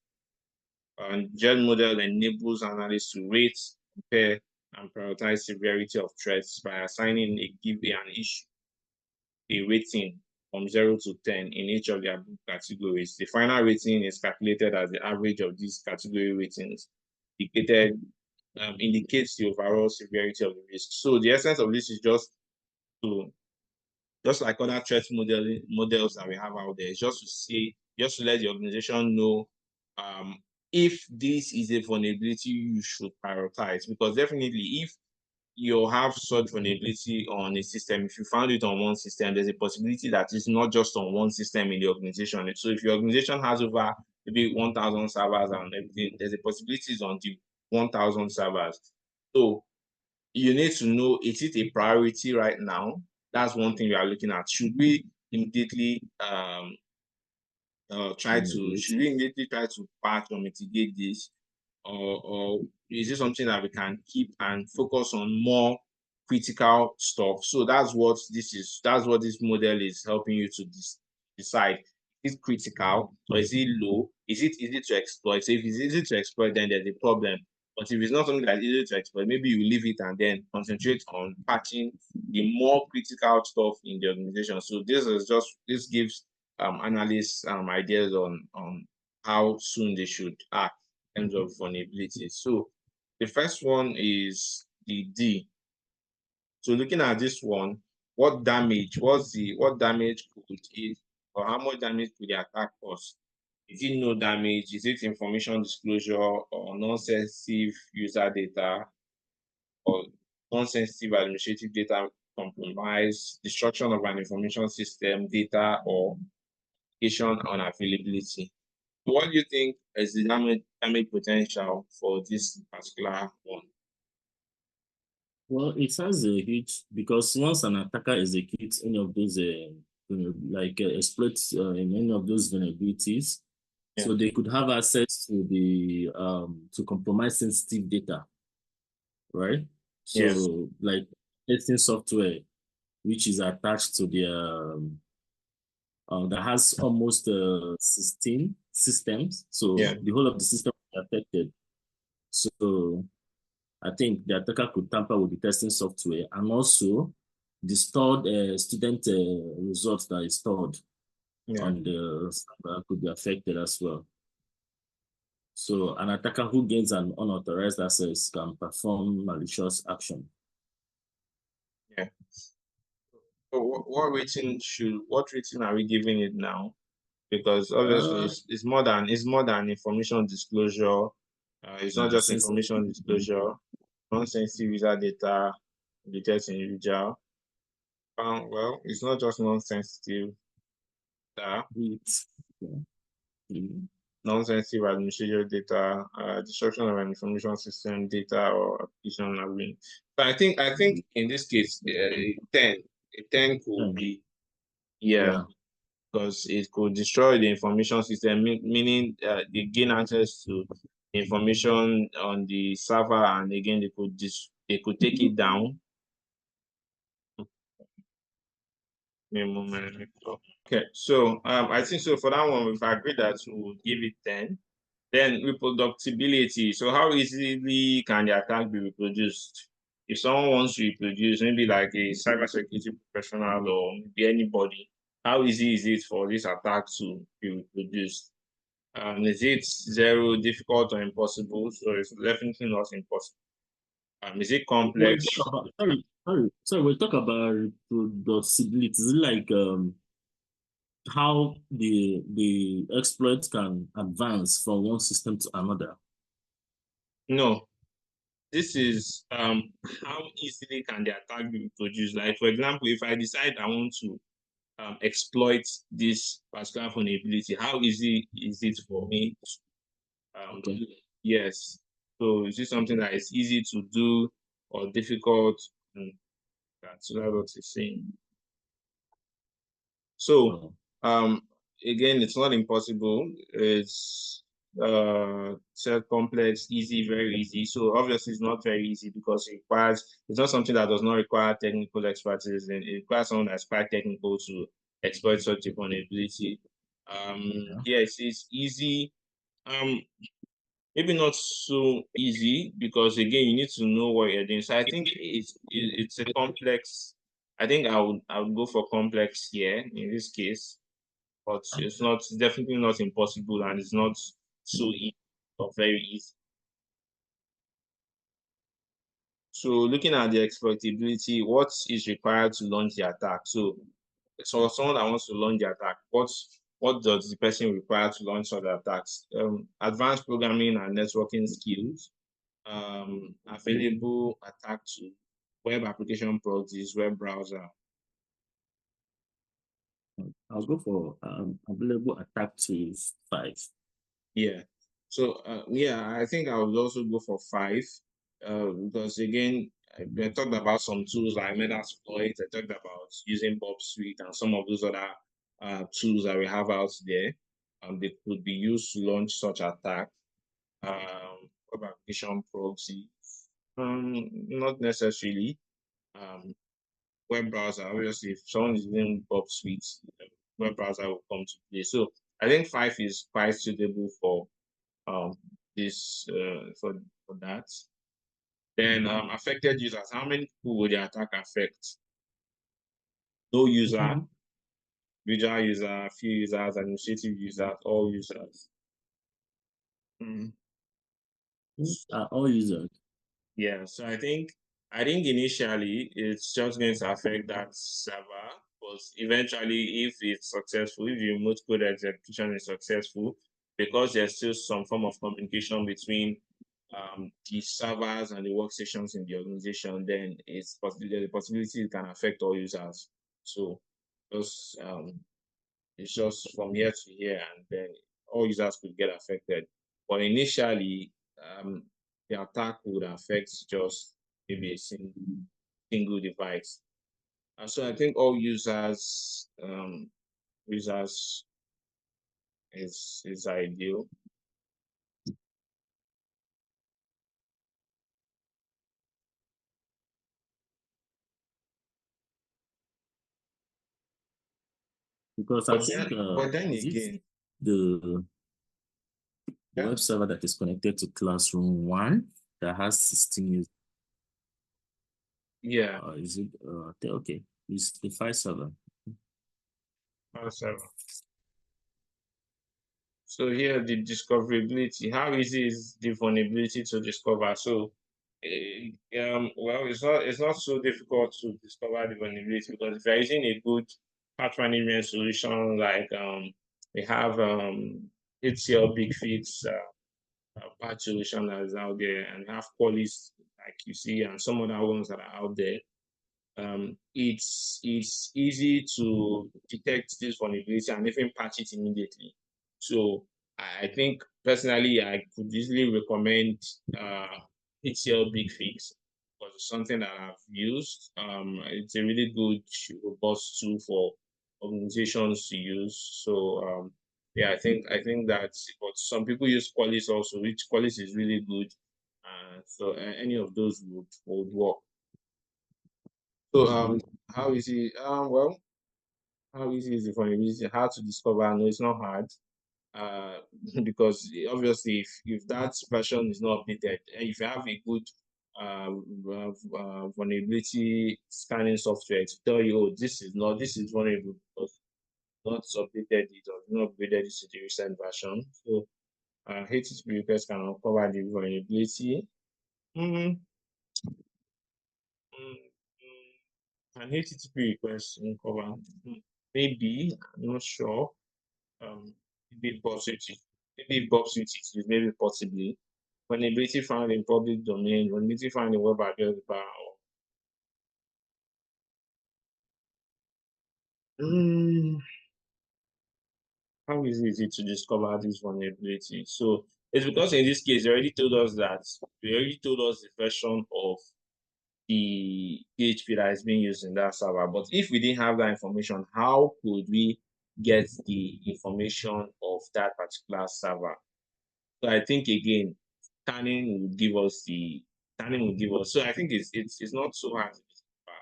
And threat model enables analysts to rate, compare, and prioritize severity of threats by assigning an issue a rating from 0 to 10 in each of their categories. The final rating is calculated as the average of these category ratings, indicates the overall severity of the risk. So the essence of this is just like other threat models that we have out there, just to let the organization know if this is a vulnerability you should prioritize. Because definitely if you have such vulnerability on a system, if you found it on one system, there's a possibility that it's not just on one system in the organization. So if your organization has over maybe 1,000 servers and everything. There's a possibility on the 1,000 servers. So you need to know, is it a priority right now? That's one thing we are looking at. Should we immediately should we immediately try to patch or mitigate this, or is it something that we can keep and focus on more critical stuff? So that's what this model is helping you to decide. Is it critical or is it low? Is it easy to exploit? So if it's easy to exploit, then there's a problem. But if it's not something that's easy to exploit, maybe you leave it and then concentrate on patching the more critical stuff in the organization. So this gives analysts ideas on how soon they should act in terms of vulnerability. So the first one is the D. So looking at this one, what damage could it, or how much damage could the attack cause? Is it no damage? Is it information disclosure or non-sensitive user data or non-sensitive administrative data compromise, destruction of an information system data, or application unavailability? What do you think is the damage potential for this particular one? Well, it has a huge, because once an attacker executes any of those, exploits in any of those vulnerabilities, so they could have access to the to compromise sensitive data, right? So like testing software, which is attached to the that has almost 16 systems. So the whole of the system is affected. So I think the attacker could tamper with the testing software, and also the stored student results that is stored on the server could be affected as well. So an attacker who gains an unauthorized access can perform malicious action. Yeah. So what rating are we giving it now? Because obviously it's more than information disclosure. It's not just information disclosure, non-sensitive user data, detect individual. Well, it's not just non-sensitive data. Non-sensitive administrative data, destruction of an information system data or application. But I think in this case, 10 could be, because it could destroy the information system, meaning they gain access to information on the server, and again they could take it down. Okay, so I think so for that one we've agreed that we'll give it 10. Then reproducibility. So how easily can the attack be reproduced? If someone wants to reproduce, maybe like a cybersecurity professional or maybe anybody, how easy is it for this attack to be reproduced? Is it zero, difficult, or impossible? So it's definitely not impossible. Is it complex? Sorry, we talk about reproducibility. Is it like how the exploit can advance from one system to another? No. This is how easily can the attack be reproduced? Like, for example, if I decide I want to exploit this particular vulnerability, how easy is it for me to do? Yes. So is this something that is easy to do or difficult? That's what it's saying. So again, it's not impossible. It's complex, easy, very easy. So obviously it's not very easy because it's not something that does not require technical expertise, and it requires someone that's quite technical to exploit such a vulnerability. Yes, it's easy. Maybe not so easy, because again you need to know what you're doing. So I think it's a complex. I think I would go for complex here in this case, but it's definitely not impossible, and it's not so easy or very easy. So looking at the exploitability, what is required to launch the attack? So someone that wants to launch the attack, what does the person require to launch the attacks? Advanced programming and networking skills, available attack to web application proxies, web browser. I'll go for available attack to 5. Yeah. So yeah, I think I would also go for 5, because again, I talked about some tools like Metasploit. I talked about using Bob Suite and some of those other tools that we have out there. They could be used to launch such attack. Web application proxy, not necessarily. Um, Web browser, obviously, if someone is using Bob Suite, web browser will come to play. So I think 5 is quite suitable for um this for that. Then affected users. How many people would the attack affect? No user, visual user, few users, administrative users, all users. All users. Yeah, so I think initially it's just going to affect that server, but eventually, if it's successful, if the remote code execution is successful, because there's still some form of communication between the servers and the workstations in the organization, then there's a possibility it can affect all users. So just it's just from here to here, and then all users could get affected. But initially, the attack would affect just maybe a single device. And so I think all users is ideal. Because I think But then is it again, the yeah, web server that is connected to classroom 1 that has 16 users? yeah, Is it okay? It's the file server. server. So here the discoverability, how easy is the vulnerability to discover? So well, it's not so difficult to discover the vulnerability, because if you're using a good patch management solution, like we have HCL Big Fix patch solution that is out there, and we have Qualys, like you see, and some other ones that are out there. It's easy to detect this vulnerability and even patch it immediately. So I think personally I could easily recommend HCL Big Fix, because it's something that I've used. It's a really good, robust tool for organizations to use. So yeah, I think that's. But some people use Qualys also, which Qualys is really good. So any of those would work. So how easy? Well, how easy is it for you? Is it hard to discover? No, it's not hard. Uh, because obviously, if that version is not updated, and if you have a good vulnerability scanning software to tell you, oh, this is vulnerable, because not updated it or not upgraded it to the recent version. So HTTP request can uncover the vulnerability. Mm, mm, mm. An HTTP request uncover? Maybe, I'm not sure. Maybe Bob Switch. Maybe Bob Switch is maybe possibly. Vulnerability found in public domain, vulnerability found in web address bar. Mm, how easy is it to discover this vulnerability? So it's because in this case, they already told us the version of the PHP that is being used in that server. But if we didn't have that information, how could we get the information of that particular server? So I think again, scanning will give us. So I think it's not so hard to discover.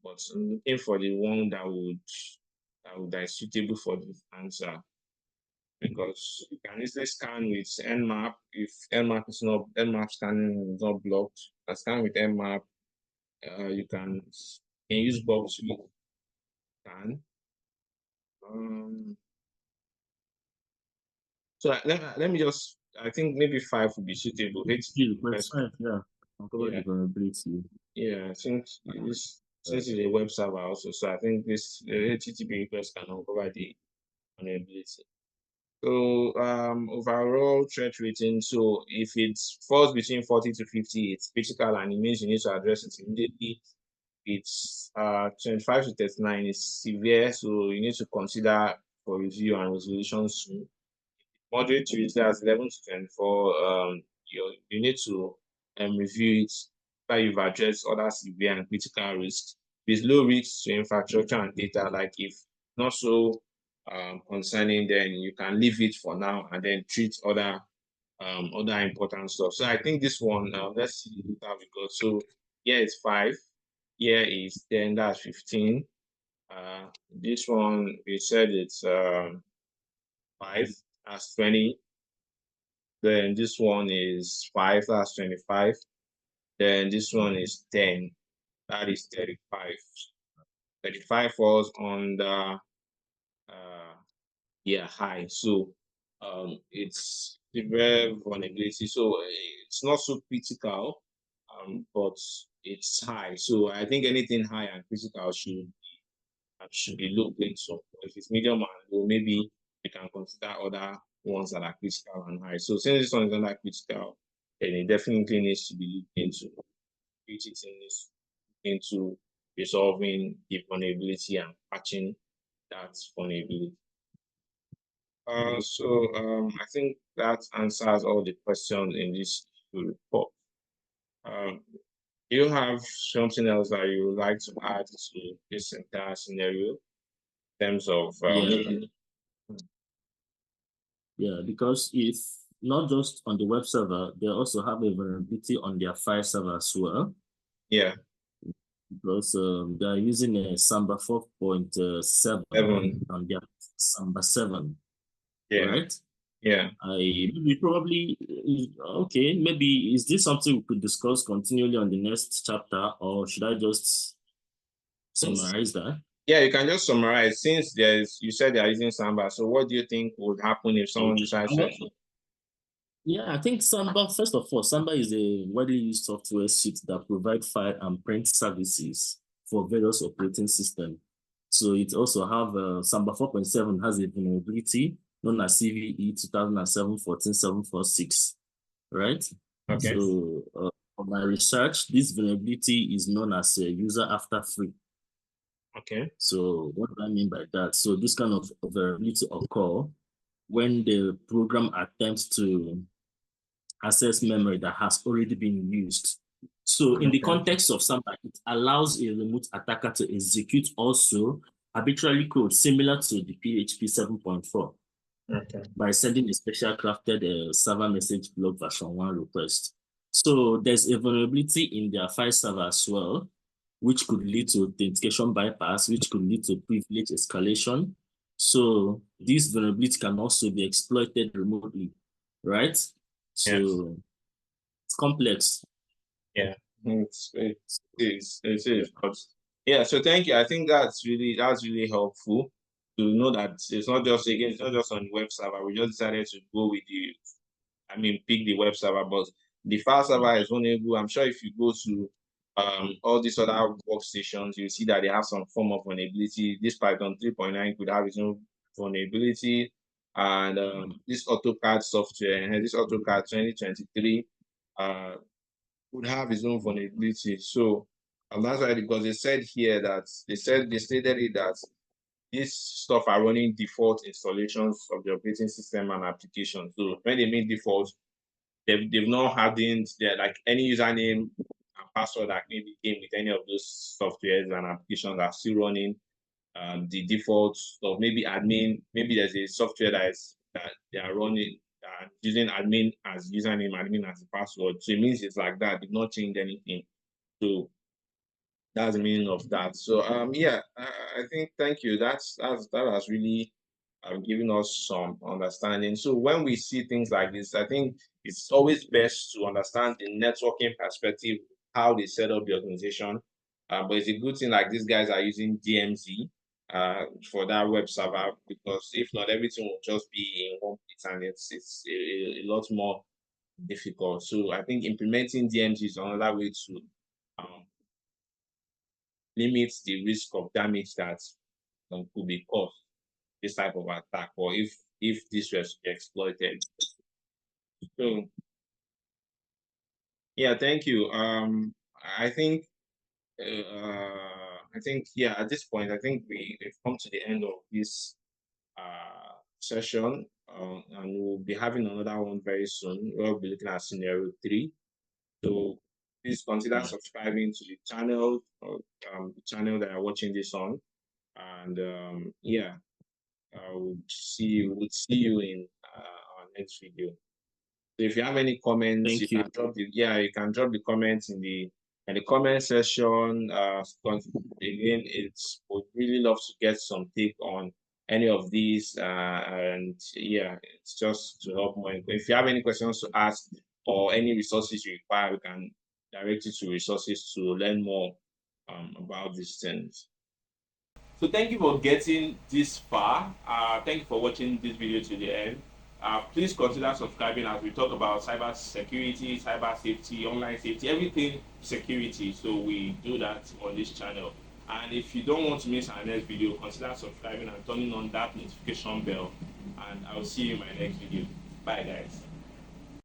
But I'm looking for the one that is suitable for this answer, because you can easily scan with Nmap. If Nmap scanning is not blocked, you can scan with Nmap. You can use Bob Suite scan. So let me just. I think maybe 5 would be suitable. Yeah, request 5, yeah. Uncover the Yeah, vulnerability. yeah. Since it's a web server also, so I think this HTTP request can uncover the vulnerability. So overall threat rating. So if it falls between 40 to 50, it's critical, and it means you need to address it immediately. It's 25 to 39 is severe, so you need to consider for review and resolution soon. Moderate to risk, that's 11 to 24. You need to review it after you've addressed other severe and critical risks. If it's low risk to infrastructure and data, like if not so concerning, then you can leave it for now and then treat other important stuff. So I think this one, let's see the data we got. So here is 5, here is 10, that's 15. This one we said it's 5, that's 20. Then this one is 5, that's 25. Then this one is 10, that is 35. 35 falls on the high. So it's severe vulnerability. So it's not so critical, but it's high. So I think anything high and critical should be looked into. If it's medium and low, maybe you can consider other ones that are critical and high. So since this one is not critical, then it definitely needs to be looked into. It needs into resolving the vulnerability and patching that vulnerability. I think that answers all the questions in this report. Do you have something else that you would like to add to this entire scenario in terms of Yeah, because if not just on the web server, they also have a vulnerability on their file server as well. Yeah. Because they are using a Samba 4.7 on their Samba 7. Yeah. Right? Yeah. We probably okay. Maybe is this something we could discuss continually on the next chapter, or should I just summarize that? Yeah, you can just summarize. Since you said they are using Samba, so what do you think would happen if someone decides to? Yeah, I think Samba, first of all, Samba is a widely used software suite that provides file and print services for various operating systems. So it also have Samba 4.7 has a vulnerability known as CVE 2007-14-746, right? Okay. So from my research, this vulnerability is known as a user after free. Okay. So what do I mean by that? So this kind of vulnerability occur when the program attempts to access memory that has already been used. So in the context of Samba, it allows a remote attacker to execute also arbitrary code similar to the PHP 7.4 by sending a special crafted server message block version 1 request. So there's a vulnerability in their file server as well, which could lead to authentication bypass, which could lead to privilege escalation. So this vulnerability can also be exploited remotely, right? So yes. it's complex. Yeah, it is. But yeah, so thank you. I think that's really helpful to know that it's not just on the web server. We just decided to go with pick the web server, but the file server is vulnerable. I'm sure if you go to all these other workstations, you see that they have some form of vulnerability. This Python 3.9 could have its own vulnerability, and this AutoCAD software, and this AutoCAD 2023 would have its own vulnerability. So that's why, because they said here that they stated it that these stuff are running default installations of the operating system and application. So when they mean default, they've not hardened their like any username and password that maybe came with any of those softwares and applications are still running the default stuff. Maybe admin, maybe there's a software that they are running using admin as username, admin as the password. So it means it's like that. Did not change anything. So that's the meaning of that. So yeah, I think thank you. That has really given us some understanding. So when we see things like this, I think it's always best to understand the networking perspective, how they set up the organization. But it's a good thing like these guys are using DMZ for that web server, because if not, everything will just be in one place and it's a lot more difficult. So I think implementing DMZ is another way to limit the risk of damage that could be caused this type of attack, or if this was exploited. So yeah, thank you. I think yeah, at this point, I think we've come to the end of this session. and we'll be having another one very soon. We'll be looking at scenario 3. So please consider subscribing to the channel, or the channel that you're watching this on. And yeah, we'll see you in our next video. So if you have any comments, Thank you. can drop you can drop the comments in the comment section. Again, would really love to get some take on any of these, and yeah, it's just to help more. If you have any questions to ask or any resources you require, we can direct you to resources to learn more about these things. So thank you for getting this far. Thank you for watching this video to the end. Please consider subscribing as we talk about cyber security, cyber safety, online safety, everything security. So we do that on this channel. And if you don't want to miss our next video, consider subscribing and turning on that notification bell. And I'll see you in my next video. Bye guys.